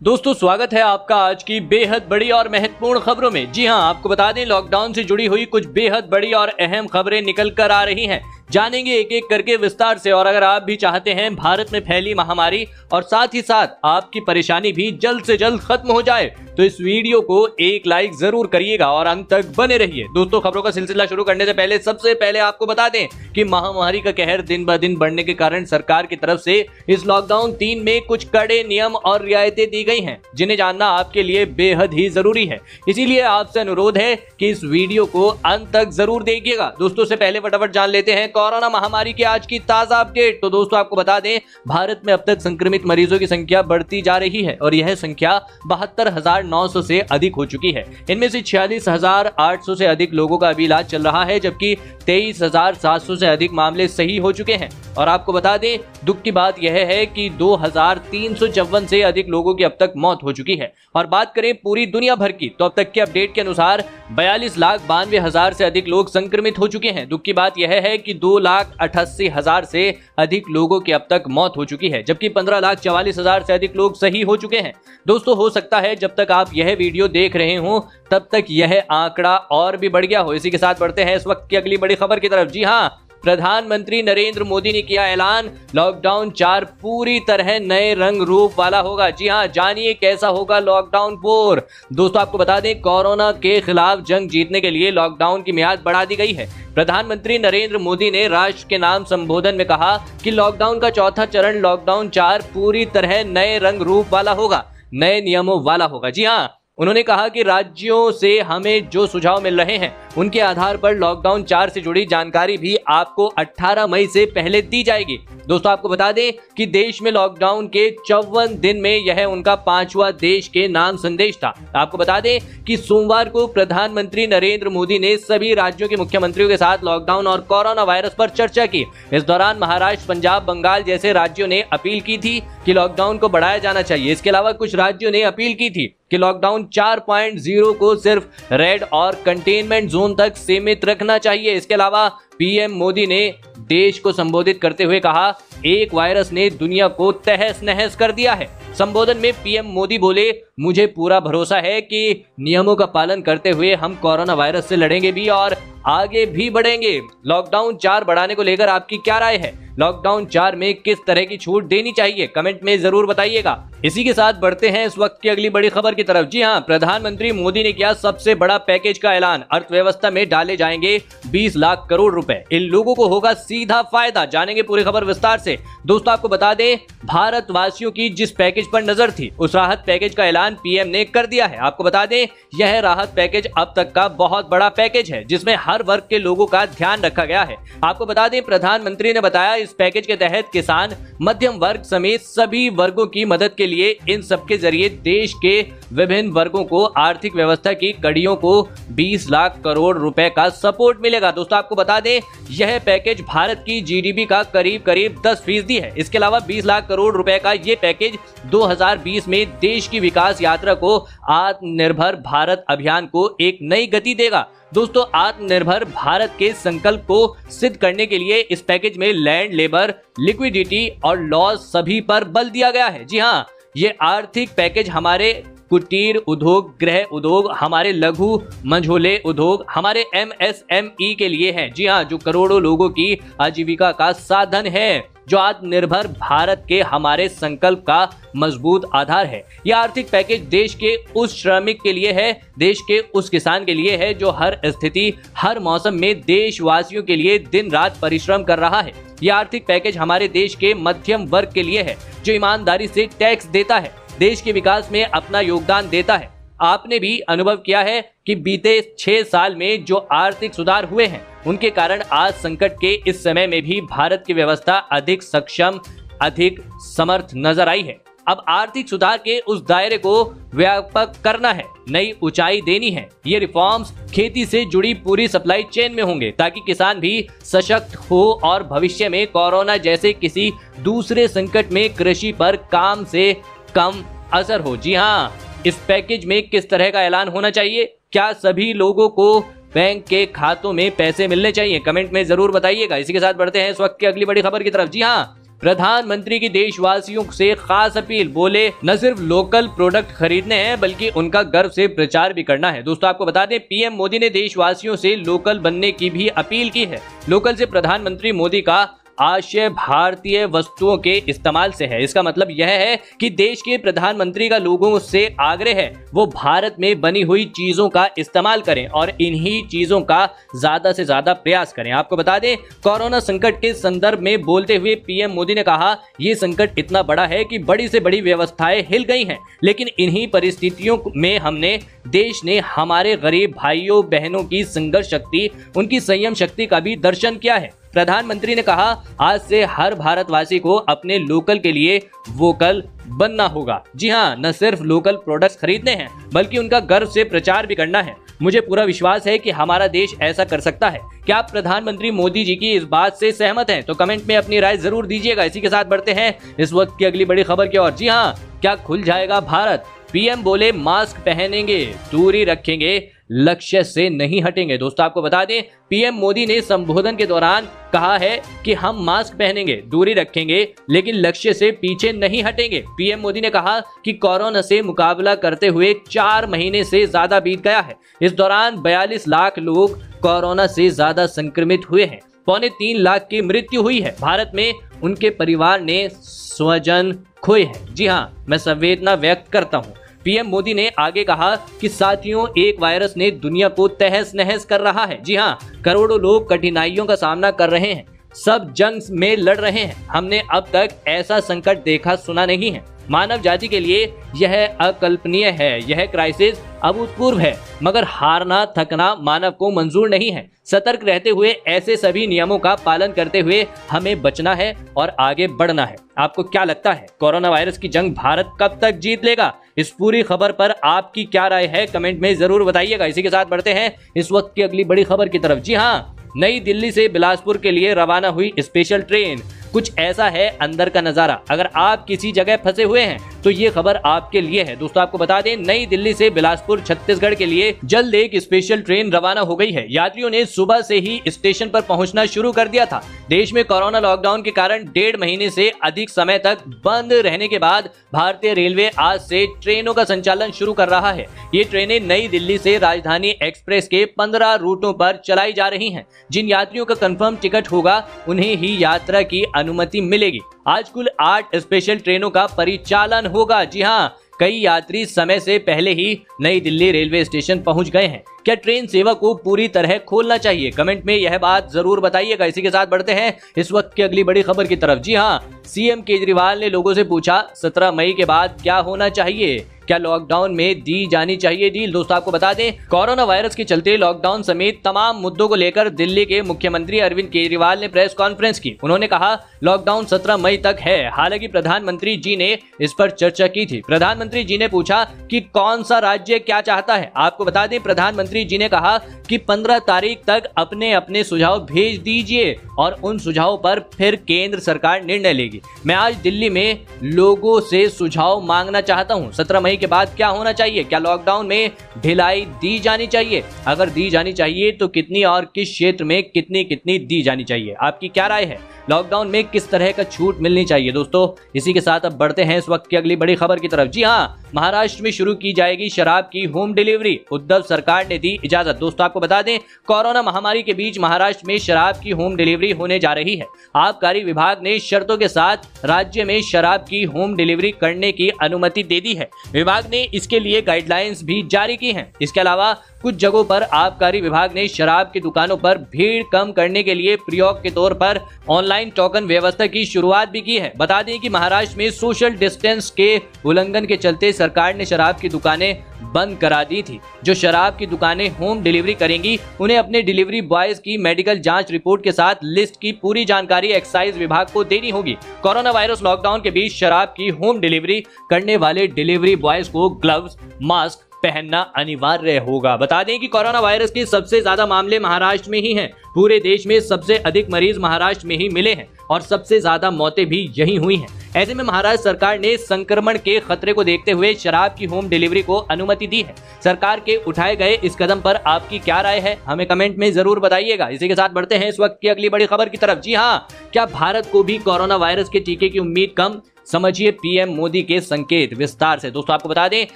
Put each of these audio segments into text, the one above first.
दोस्तों स्वागत है आपका आज की बेहद बड़ी और महत्वपूर्ण खबरों में। जी हां, आपको बता दें लॉकडाउन से जुड़ी हुई कुछ बेहद बड़ी और अहम खबरें निकल कर आ रही हैं। जानेंगे एक एक करके विस्तार से। और अगर आप भी चाहते हैं भारत में फैली महामारी और साथ ही साथ आपकी परेशानी भी जल्द से जल्द खत्म हो जाए तो इस वीडियो को एक लाइक जरूर करिएगा और अंत तक बने रहिए। दोस्तों खबरों का सिलसिला शुरू करने से पहले सबसे पहले आपको बता दें कि महामारी का कहर दिन ब दिन बढ़ने के कारण सरकार की तरफ से इस लॉकडाउन 3 में कुछ कड़े नियम और रियायतें दी गई हैं, जिन्हें जानना आपके लिए बेहद ही जरूरी है। इसीलिए आपसे अनुरोध है कि इस वीडियो को अंत तक जरूर देखिएगा। दोस्तों से पहले फटाफट जान लेते हैं कोरोना महामारी की आज की ताजा अपडेट। तो दोस्तों आपको बता दें भारत में अब तक संक्रमित मरीजों की संख्या बढ़ती जा रही है और यह संख्या 72,900 से अधिक हो चुकी है। इनमें से 46,800 से अधिक लोगों का अभी इलाज चल रहा है, जबकि 23,700 से अधिक मामले सही हो चुके हैं। और आपको बता दें दुख की बात यह है कि 2,354 से अधिक लोगों की अब तक मौत हो चुकी है। और बात करें पूरी दुनिया भर की तो अब तक के अपडेट के अनुसार 42,92,000 से अधिक लोग संक्रमित हो चुके हैं। दुख की बात यह है कि 2,88,000 से अधिक लोगों की अब तक मौत हो चुकी है, जबकि 15,44,000 से अधिक लोग सही हो चुके हैं। दोस्तों हो सकता है जब तक आप यह वीडियो देख रहे हो तब तक यह आंकड़ा और भी बढ़ गया हो। इसी के साथ बढ़ते हैं इस वक्त की अगली बड़ी खबर की तरफ। जी हां, प्रधानमंत्री नरेंद्र मोदी ने किया ऐलान, लॉकडाउन 4 पूरी तरह नए रंग रूप वाला होगा। जी हां, जानिए कैसा होगा लॉकडाउन 4। दोस्तों आपको बता दें कोरोना के खिलाफ जंग जीतने के लिए लॉकडाउन की मियाद बढ़ा दी गई है। प्रधानमंत्री नरेंद्र मोदी ने राष्ट्र के नाम संबोधन में कहा कि लॉकडाउन का चौथा चरण लॉकडाउन 4 पूरी तरह नए रंग रूप वाला होगा, नए नियमों वाला होगा। जी हाँ, उन्होंने कहा कि राज्यों से हमें जो सुझाव मिल रहे हैं उनके आधार पर लॉकडाउन 4 से जुड़ी जानकारी भी आपको 18 मई से पहले दी जाएगी। दोस्तों आपको बता दें कि देश में लॉकडाउन के 54 दिन में यह उनका 5वां देश के नाम संदेश था। आपको बता दें कि सोमवार को प्रधानमंत्री नरेंद्र मोदी ने सभी राज्यों के मुख्यमंत्रियों के साथ लॉकडाउन और कोरोना वायरस पर चर्चा की। इस दौरान महाराष्ट्र, पंजाब, बंगाल जैसे राज्यों ने अपील की थी कि लॉकडाउन को बढ़ाया जाना चाहिए। इसके अलावा कुछ राज्यों ने अपील की थी कि लॉकडाउन 4.0 को सिर्फ रेड और कंटेनमेंट जोन तक सीमित रखना चाहिए। इसके अलावा पीएम मोदी ने देश को संबोधित करते हुए कहा, एक वायरस ने दुनिया को तहस नहस कर दिया है। संबोधन में पीएम मोदी बोले, मुझे पूरा भरोसा है कि नियमों का पालन करते हुए हम कोरोना वायरस से लड़ेंगे भी और आगे भी बढ़ेंगे। लॉकडाउन 4 बढ़ाने को लेकर आपकी क्या राय है? लॉकडाउन 4 में किस तरह की छूट देनी चाहिए? कमेंट में जरूर बताइएगा। इसी के साथ बढ़ते हैं इस वक्त की अगली बड़ी खबर की तरफ। जी हां, प्रधानमंत्री मोदी ने किया सबसे बड़ा पैकेज का ऐलान, अर्थव्यवस्था में डाले जाएंगे 20 लाख करोड़ रुपए। इन लोगों को होगा सीधा फायदा। जानेंगे पूरी खबर विस्तार से। दोस्तों आपको बता दें भारतवासियों की जिस पैकेज पर नजर थी उस राहत पैकेज का ऐलान पीएम ने कर दिया है। आपको बता दें यह राहत पैकेज अब तक का बहुत बड़ा पैकेज है, जिसमें हर वर्ग के लोगों का ध्यान रखा गया है। आपको बता दें प्रधानमंत्री ने बताया इस पैकेज के तहत किसान, मध्यम वर्ग समेत सभी वर्गों की मदद के लिए इन सबके जरिए देश के विभिन्न वर्गों को आर्थिक व्यवस्था की कड़ियों को 20 लाख करोड़ रुपए का सपोर्ट मिलेगा। दोस्तों आपको बता दें यह पैकेज भारत की जीडीपी का करीब 10% है। इसके अलावा 20 लाख करोड़ रुपए का ये पैकेज 2020 में देश की विकास यात्रा को, आत्मनिर्भर भारत अभियान को एक नई गति देगा। दोस्तों आत्मनिर्भर भारत के संकल्प को सिद्ध करने के लिए इस पैकेज में लैंड, लेबर, लिक्विडिटी और लॉज सभी पर बल दिया गया है। जी हाँ, ये आर्थिक पैकेज हमारे कुटीर उद्योग, गृह उद्योग, हमारे लघु मझोले उद्योग, हमारे MSME के लिए है। जी हाँ, जो करोड़ों लोगों की आजीविका का साधन है, जो आत्मनिर्भर भारत के हमारे संकल्प का मजबूत आधार है। यह आर्थिक पैकेज देश के उस श्रमिक के लिए है, देश के उस किसान के लिए है जो हर स्थिति, हर मौसम में देशवासियों के लिए दिन रात परिश्रम कर रहा है। यह आर्थिक पैकेज हमारे देश के मध्यम वर्ग के लिए है, जो ईमानदारी से टैक्स देता है, देश के विकास में अपना योगदान देता है। आपने भी अनुभव किया है कि बीते 6 साल में जो आर्थिक सुधार हुए हैं उनके कारण आज संकट के इस समय में भी भारत की व्यवस्था अधिक सक्षम, अधिक समर्थ नजर आई है। अब आर्थिक सुधार के उस दायरे को व्यापक करना है, नई ऊंचाई देनी है। ये रिफॉर्म्स खेती से जुड़ी पूरी सप्लाई चेन में होंगे ताकि किसान भी सशक्त हो और भविष्य में कोरोना जैसे किसी दूसरे संकट में कृषि पर काम से कम असर हो। जी हाँ, इस पैकेज में किस तरह का ऐलान होना चाहिए? क्या सभी लोगों को बैंक के खातों में पैसे मिलने चाहिए? कमेंट में जरूर बताइएगा। इसी के साथ बढ़ते हैं इस वक्त की अगली बड़ी खबर की तरफ। जी हाँ, प्रधानमंत्री की देशवासियों से खास अपील, बोले न सिर्फ लोकल प्रोडक्ट खरीदने हैं बल्कि उनका गर्व से प्रचार भी करना है। दोस्तों आपको बता दें, पीएम मोदी ने देशवासियों से लोकल बनने की भी अपील की है। लोकल से प्रधानमंत्री मोदी का आशय भारतीय वस्तुओं के इस्तेमाल से है। इसका मतलब यह है कि देश के प्रधानमंत्री का लोगों से आग्रह है वो भारत में बनी हुई चीजों का इस्तेमाल करें और इन्हीं चीजों का ज्यादा से ज्यादा प्रयास करें। आपको बता दें, कोरोना संकट के संदर्भ में बोलते हुए पीएम मोदी ने कहा, ये संकट इतना बड़ा है कि बड़ी से बड़ी व्यवस्थाएं हिल गई हैं, लेकिन इन्हीं परिस्थितियों में देश ने हमारे गरीब भाइयों बहनों की संघर्ष शक्ति, उनकी संयम शक्ति का भी दर्शन किया है। प्रधानमंत्री ने कहा, आज से हर भारतवासी को अपने लोकल के लिए वोकल बनना होगा। जी हाँ, न सिर्फ लोकल प्रोडक्ट्स खरीदने हैं बल्कि उनका गर्व से प्रचार भी करना है। मुझे पूरा विश्वास है कि हमारा देश ऐसा कर सकता है। क्या आप प्रधानमंत्री मोदी जी की इस बात से सहमत हैं? तो कमेंट में अपनी राय जरूर दीजिएगा। इसी के साथ बढ़ते हैं इस वक्त की अगली बड़ी खबर की ओर। जी हाँ, क्या खुल जाएगा भारत? पीएम बोले, मास्क पहनेंगे, दूरी रखेंगे, लक्ष्य से नहीं हटेंगे। दोस्तों आपको बता दें, पीएम मोदी ने संबोधन के दौरान कहा है कि हम मास्क पहनेंगे, दूरी रखेंगे, लेकिन लक्ष्य से पीछे नहीं हटेंगे। पीएम मोदी ने कहा कि कोरोना से मुकाबला करते हुए 4 महीने से ज्यादा बीत गया है। इस दौरान 42 लाख लोग कोरोना से ज्यादा संक्रमित हुए हैं, 3.25 लाख की मृत्यु हुई है। भारत में उनके परिवार ने स्वजन खोए हैं। जी हाँ, मैं संवेदना व्यक्त करता हूँ। पीएम मोदी ने आगे कहा कि साथियों, एक वायरस ने दुनिया को तहस नहस कर रहा है। जी हाँ, करोड़ों लोग कठिनाइयों का सामना कर रहे हैं, सब जंग में लड़ रहे हैं। हमने अब तक ऐसा संकट देखा सुना नहीं है। मानव जाति के लिए यह अकल्पनीय है। यह क्राइसिस अभूतपूर्व है, मगर हारना थकना मानव को मंजूर नहीं है। सतर्क रहते हुए ऐसे सभी नियमों का पालन करते हुए हमें बचना है और आगे बढ़ना है। आपको क्या लगता है, कोरोना वायरस की जंग भारत कब तक जीत लेगा? इस पूरी खबर पर आपकी क्या राय है, कमेंट में जरूर बताइएगा। इसी के साथ बढ़ते हैं इस वक्त की अगली बड़ी खबर की तरफ। जी हाँ, नई दिल्ली से बिलासपुर के लिए रवाना हुई स्पेशल ट्रेन। कुछ ऐसा है अंदर का नजारा। अगर आप किसी जगह फंसे हुए हैं तो ये खबर आपके लिए है। दोस्तों आपको बता दें, नई दिल्ली से बिलासपुर छत्तीसगढ़ के लिए जल्द एक स्पेशल ट्रेन रवाना हो गई है। यात्रियों ने सुबह से ही स्टेशन पर पहुंचना शुरू कर दिया था। देश में कोरोना लॉकडाउन के कारण 1.5 महीने से अधिक समय तक बंद रहने के बाद भारतीय रेलवे आज से ट्रेनों का संचालन शुरू कर रहा है। ये ट्रेनें नई दिल्ली से राजधानी एक्सप्रेस के 15 रूटों पर चलाई जा रही हैं। जिन यात्रियों का कंफर्म टिकट होगा उन्हें ही यात्रा की अनुमति मिलेगी। आज कुल 8 स्पेशल ट्रेनों का परिचालन होगा। जी हाँ, कई यात्री समय से पहले ही नई दिल्ली रेलवे स्टेशन पहुंच गए हैं। क्या ट्रेन सेवा को पूरी तरह खोलना चाहिए? कमेंट में यह बात जरूर बताइएगा। इसी के साथ बढ़ते हैं इस वक्त की अगली बड़ी खबर की तरफ। जी हाँ, सीएम केजरीवाल ने लोगों से पूछा, 17 मई के बाद क्या होना चाहिए? क्या लॉकडाउन में दी जानी चाहिए डील? दोस्तों आपको बता दें, कोरोना वायरस के चलते लॉकडाउन समेत तमाम मुद्दों को लेकर दिल्ली के मुख्यमंत्री अरविंद केजरीवाल ने प्रेस कॉन्फ्रेंस की। उन्होंने कहा, लॉकडाउन 17 मई तक है। हालांकि प्रधानमंत्री जी ने इस पर चर्चा की थी। प्रधानमंत्री जी ने पूछा कि कौन सा राज्य क्या चाहता है। आपको बता दें, प्रधानमंत्री जी ने कहा कि 15 तारीख तक अपने अपने सुझाव भेज दीजिए और उन सुझावों पर फिर केंद्र सरकार निर्णय लेगी। मैं आज दिल्ली में लोगों से सुझाव मांगना चाहता हूं। 17 मई के बाद क्या होना चाहिए? क्या लॉकडाउन में ढिलाई दी जानी चाहिए? अगर दी जानी चाहिए तो कितनी और किस क्षेत्र में कितनी कितनी दी जानी चाहिए? आपकी क्या राय है? लॉकडाउन में किस तरह का छूट मिलनी चाहिए? दोस्तों इसी के साथ अब बढ़ते हैं इस वक्त की अगली बड़ी खबर की तरफ। जी हाँ, महाराष्ट्र में शुरू की जाएगी शराब की होम डिलीवरी। उद्धव सरकार ने दी इजाजत। दोस्तों आपको बता दें, कोरोना महामारी के बीच महाराष्ट्र में शराब की होम डिलीवरी होने जा रही है। आबकारी विभाग ने शर्तों के साथ राज्य में शराब की होम डिलीवरी करने की अनुमति दे दी है। विभाग ने इसके लिए गाइडलाइंस भी जारी की हैं। इसके अलावा कुछ जगहों पर आबकारी विभाग ने शराब की दुकानों पर भीड़ कम करने के लिए प्रयोग के तौर पर ऑनलाइन टोकन व्यवस्था की शुरुआत भी की है। बता दें कि महाराष्ट्र में सोशल डिस्टेंस के उल्लंघन के चलते सरकार ने शराब की दुकानें बंद करा दी थी। जो शराब की दुकानें होम डिलीवरी करेंगी उन्हें अपने डिलीवरी बॉयज की मेडिकल जांच रिपोर्ट के साथ लिस्ट की पूरी जानकारी एक्साइज विभाग को देनी होगी। कोरोना वायरस लॉकडाउन के बीच शराब की होम डिलीवरी करने वाले डिलीवरी बॉयज को ग्लव्स, मास्क पहनना अनिवार्य होगा। बता दें कि कोरोना वायरस के सबसे ज्यादा मामले महाराष्ट्र में ही हैं। पूरे देश में सबसे अधिक मरीज महाराष्ट्र में ही मिले हैं और सबसे ज्यादा मौतें भी यहीं हुई हैं। ऐसे में महाराष्ट्र सरकार ने संक्रमण के खतरे को देखते हुए शराब की होम डिलीवरी को अनुमति दी है। सरकार के उठाए गए इस कदम पर आपकी क्या राय है, हमें कमेंट में जरूर बताइएगा। इसी के साथ बढ़ते हैं इस वक्त की अगली बड़ी खबर की तरफ। जी हाँ, क्या भारत को भी कोरोना वायरस के टीके की उम्मीद कम? समझिए पीएम मोदी के संकेत विस्तार से। दोस्तों आपको बता दें,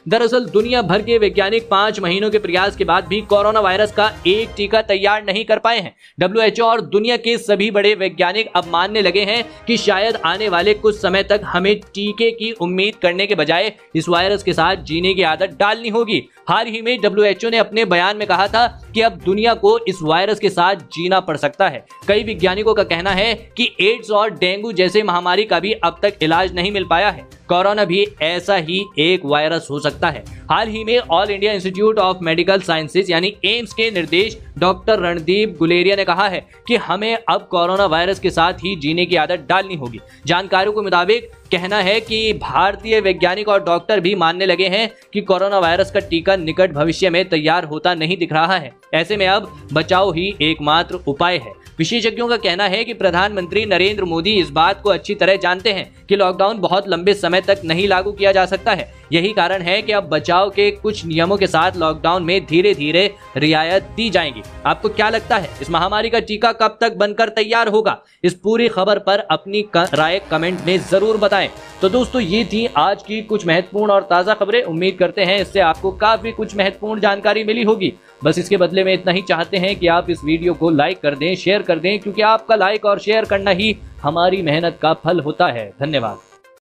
दरअसल दुनिया भर के वैज्ञानिक 5 महीनों के प्रयास के बाद भी कोरोना वायरस का एक टीका तैयार नहीं कर पाए हैं। WHO और दुनिया के सभी बड़े वैज्ञानिक अब मानने लगे हैं कि शायद आने वाले कुछ समय तक हमें टीके की उम्मीद करने के बजाय इस वायरस के साथ जीने की आदत डालनी होगी। हाल ही में WHO ने अपने बयान में कहा था कि अब दुनिया को इस वायरस के साथ जीना पड़ सकता है। कई वैज्ञानिकों का कहना है कि एड्स और डेंगू जैसे महामारी का भी अब तक इलाज नहीं मिल पाया है। कोरोना भी ऐसा ही एक वायरस हो सकता है। हाल ही में all India institute of medical sciences यानी एम्स के निर्देशक डॉक्टर रणदीप गुलेरिया ने कहा है कि हमें अब कोरोना वायरस के साथ ही जीने की आदत डालनी होगी। जानकारियों के मुताबिक कहना है कि भारतीय वैज्ञानिक और डॉक्टर भी मानने लगे हैं कि कोरोना वायरस का टीका निकट भविष्य में तैयार होता नहीं दिख रहा है। ऐसे में अब बचाव ही एकमात्र उपाय है। विशेषज्ञों का कहना है कि प्रधानमंत्री नरेंद्र मोदी इस बात को अच्छी तरह जानते हैं कि लॉकडाउन बहुत लंबे समय तक नहीं लागू किया जा सकता है। यही कारण है कि अब बचाव के कुछ नियमों के साथ लॉकडाउन में धीरे धीरे रियायत दी जाएगी। आपको क्या लगता है, इस महामारी का टीका कब तक बनकर तैयार होगा? इस पूरी खबर पर अपनी राय कमेंट में जरूर बताएं। तो दोस्तों ये थी आज की कुछ महत्वपूर्ण और ताजा खबरें। उम्मीद करते हैं इससे आपको काफी कुछ महत्वपूर्ण जानकारी मिली होगी। बस इसके बदले में इतना ही चाहते हैं कि आप इस वीडियो को लाइक कर दें, शेयर कर दें, क्योंकि आपका लाइक और शेयर करना ही हमारी मेहनत का फल होता है। धन्यवाद।